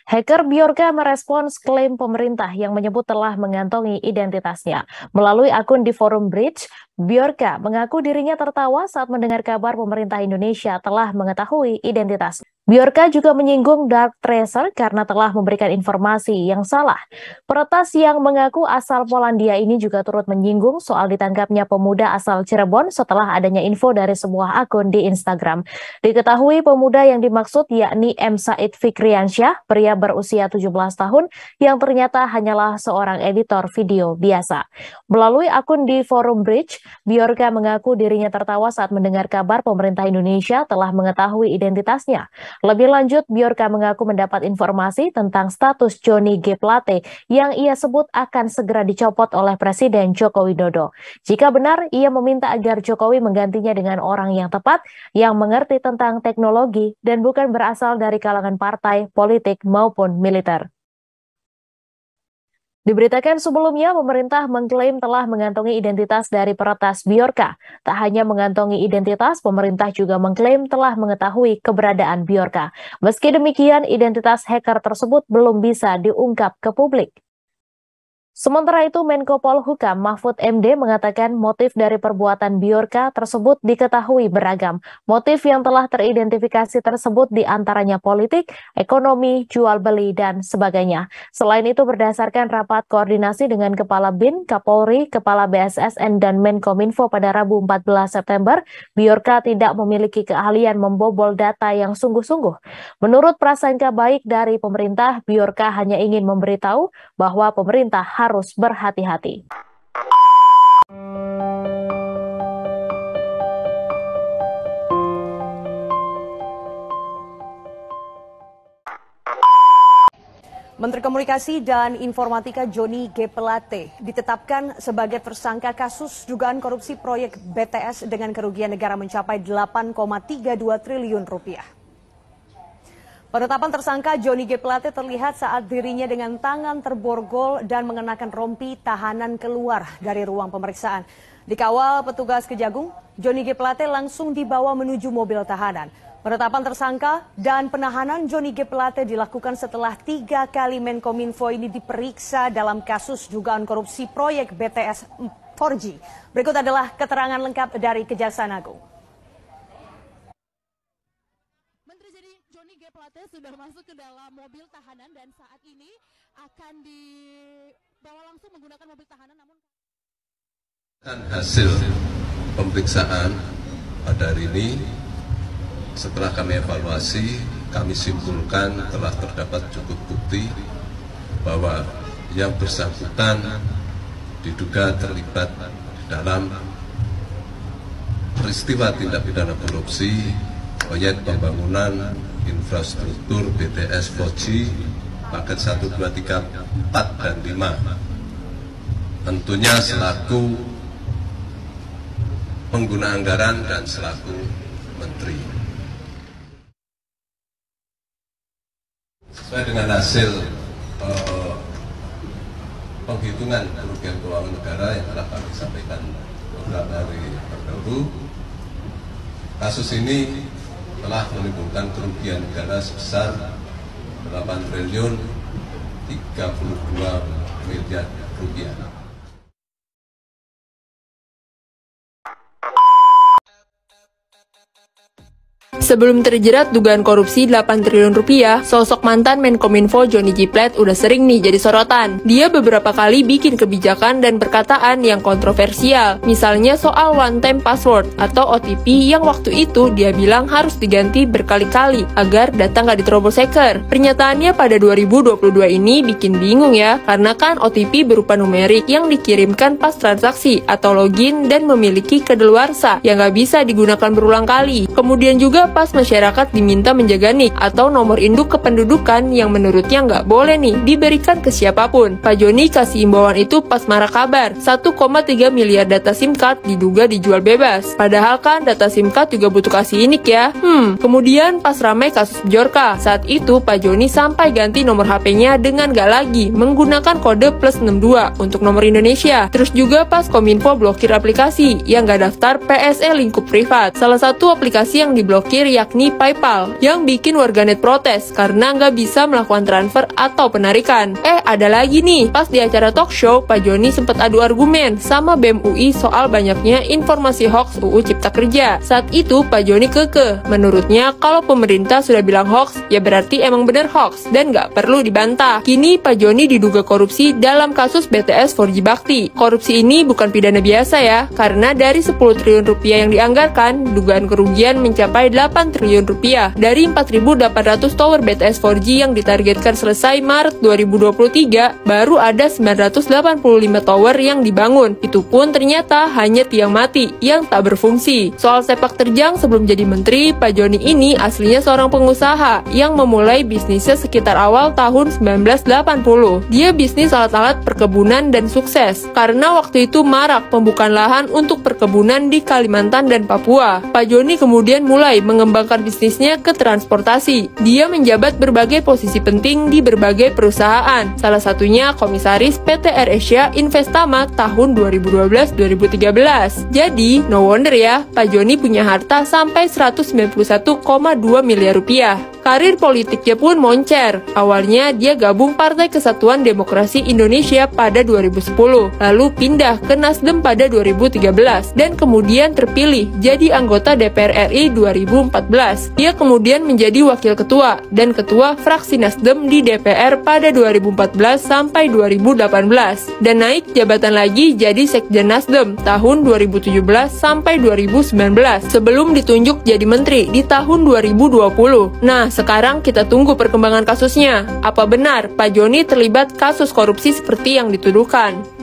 Hacker Bjorka merespons klaim pemerintah yang menyebut telah mengantongi identitasnya. Melalui akun di forum Bridge, Bjorka mengaku dirinya tertawa saat mendengar kabar pemerintah Indonesia telah mengetahui identitasnya. Bjorka juga menyinggung Dark Tracer karena telah memberikan informasi yang salah. Peretas yang mengaku asal Polandia ini juga turut menyinggung soal ditangkapnya pemuda asal Cirebon setelah adanya info dari sebuah akun di Instagram. Diketahui pemuda yang dimaksud yakni M. Said Fikriansyah, pria berusia 17 tahun yang ternyata hanyalah seorang editor video biasa. Melalui akun di forum Bridge, Bjorka mengaku dirinya tertawa saat mendengar kabar pemerintah Indonesia telah mengetahui identitasnya. Lebih lanjut, Bjorka mengaku mendapat informasi tentang status Johnny G. Plate yang ia sebut akan segera dicopot oleh Presiden Joko Widodo. Jika benar, ia meminta agar Jokowi menggantinya dengan orang yang tepat, yang mengerti tentang teknologi dan bukan berasal dari kalangan partai, politik, maupun militer. Diberitakan sebelumnya, pemerintah mengklaim telah mengantongi identitas dari peretas Bjorka. Tak hanya mengantongi identitas, pemerintah juga mengklaim telah mengetahui keberadaan Bjorka. Meski demikian, identitas hacker tersebut belum bisa diungkap ke publik. Sementara itu, Menko Polhukam Mahfud MD mengatakan motif dari perbuatan Bjorka tersebut diketahui beragam. Motif yang telah teridentifikasi tersebut diantaranya politik, ekonomi, jual beli, dan sebagainya. Selain itu, berdasarkan rapat koordinasi dengan Kepala BIN, Kapolri, Kepala BSSN, dan Menkominfo pada Rabu 14 September, Bjorka tidak memiliki keahlian membobol data yang sungguh-sungguh. Menurut prasangka baik dari pemerintah, Bjorka hanya ingin memberitahu bahwa pemerintah harus berhati-hati. Menteri Komunikasi dan Informatika Johnny G. Plate ditetapkan sebagai tersangka kasus dugaan korupsi proyek BTS dengan kerugian negara mencapai 8,32 triliun rupiah. Penetapan tersangka Johnny G. Plate terlihat saat dirinya dengan tangan terborgol dan mengenakan rompi tahanan keluar dari ruang pemeriksaan. Dikawal petugas Kejagung, Johnny G. Plate langsung dibawa menuju mobil tahanan. Penetapan tersangka dan penahanan Johnny G. Plate dilakukan setelah 3 kali Menkominfo ini diperiksa dalam kasus dugaan korupsi proyek BTS 4G. Berikut adalah keterangan lengkap dari Kejaksaan Agung. Plate sudah masuk ke dalam mobil tahanan dan saat ini akan dibawa langsung menggunakan mobil tahanan. Namun hasil pemeriksaan pada hari ini, setelah kami evaluasi, kami simpulkan telah terdapat cukup bukti bahwa yang bersangkutan diduga terlibat dalam peristiwa tindak pidana korupsi proyek pembangunan infrastruktur BTS 4G paket 1, 2, 3, 4, dan 5. Tentunya selaku pengguna anggaran dan selaku menteri. Sesuai dengan hasil penghitungan kerugian keuangan negara yang telah kami sampaikan beberapa hari terdahulu, kasus ini telah menimbulkan kerugian negara sebesar 8 triliun 32 miliar rupiah. Sebelum terjerat dugaan korupsi 8 triliun rupiah, sosok mantan Menkominfo Johnny G. Plate udah sering nih jadi sorotan. Dia beberapa kali bikin kebijakan dan perkataan yang kontroversial. Misalnya soal one time password atau OTP yang waktu itu dia bilang harus diganti berkali-kali agar data nggak diterobos hacker. Pernyataannya pada 2022 ini bikin bingung ya, karena kan OTP berupa numerik yang dikirimkan pas transaksi atau login dan memiliki kedaluarsa yang nggak bisa digunakan berulang kali. Kemudian juga pas masyarakat diminta menjaga NIK atau nomor induk kependudukan yang menurutnya nggak boleh nih diberikan ke siapapun. Pak Joni kasih imbauan itu pas marah kabar 1,3 miliar data SIM card diduga dijual bebas. Padahal kan data SIM card juga butuh kasih NIK ya. Kemudian pas ramai kasus Bjorka, saat itu Pak Joni sampai ganti nomor HP-nya dengan nggak lagi menggunakan kode +62 untuk nomor Indonesia. Terus juga pas Kominfo blokir aplikasi yang nggak daftar PSE lingkup privat. Salah satu aplikasi yang diblokir terakhir yakni PayPal yang bikin warganet protes karena nggak bisa melakukan transfer atau penarikan. Ada lagi nih, pas di acara talk show, Pak Joni sempat adu argumen sama BEM UI soal banyaknya informasi hoax UU Cipta Kerja. Saat itu Pak Joni kekeh, menurutnya kalau pemerintah sudah bilang hoax, ya berarti emang bener hoax dan nggak perlu dibantah. Kini Pak Joni diduga korupsi dalam kasus BTS 4G Bakti. Korupsi ini bukan pidana biasa ya, karena dari 10 triliun rupiah yang dianggarkan, dugaan kerugian mencapai 8 triliun rupiah. Dari 4.800 tower BTS 4G yang ditargetkan selesai Maret 2023, baru ada 985 tower yang dibangun. Itu pun ternyata hanya tiang mati yang tak berfungsi. Soal sepak terjang sebelum jadi menteri, Pak Joni ini aslinya seorang pengusaha yang memulai bisnisnya sekitar awal tahun 1980. Dia bisnis alat-alat perkebunan dan sukses, karena waktu itu marak pembukaan lahan untuk perkebunan di Kalimantan dan Papua. Pak Joni kemudian mulai mengembangkan bisnisnya ke transportasi. Dia menjabat berbagai posisi penting di berbagai perusahaan, salah satunya komisaris PT AirAsia Investama tahun 2012-2013. Jadi, no wonder ya, Pak Joni punya harta sampai 191,2 miliar rupiah. Karir politiknya pun moncer. Awalnya dia gabung Partai Kesatuan Demokrasi Indonesia pada 2010, lalu pindah ke Nasdem pada 2013, dan kemudian terpilih jadi anggota DPR RI 2014. Dia kemudian menjadi wakil ketua dan ketua fraksi Nasdem di DPR pada 2014 sampai 2018, dan naik jabatan lagi jadi Sekjen Nasdem tahun 2017 sampai 2019, sebelum ditunjuk jadi menteri di tahun 2020. Nah, sekarang kita tunggu perkembangan kasusnya. Apa benar Pak Joni terlibat kasus korupsi seperti yang dituduhkan?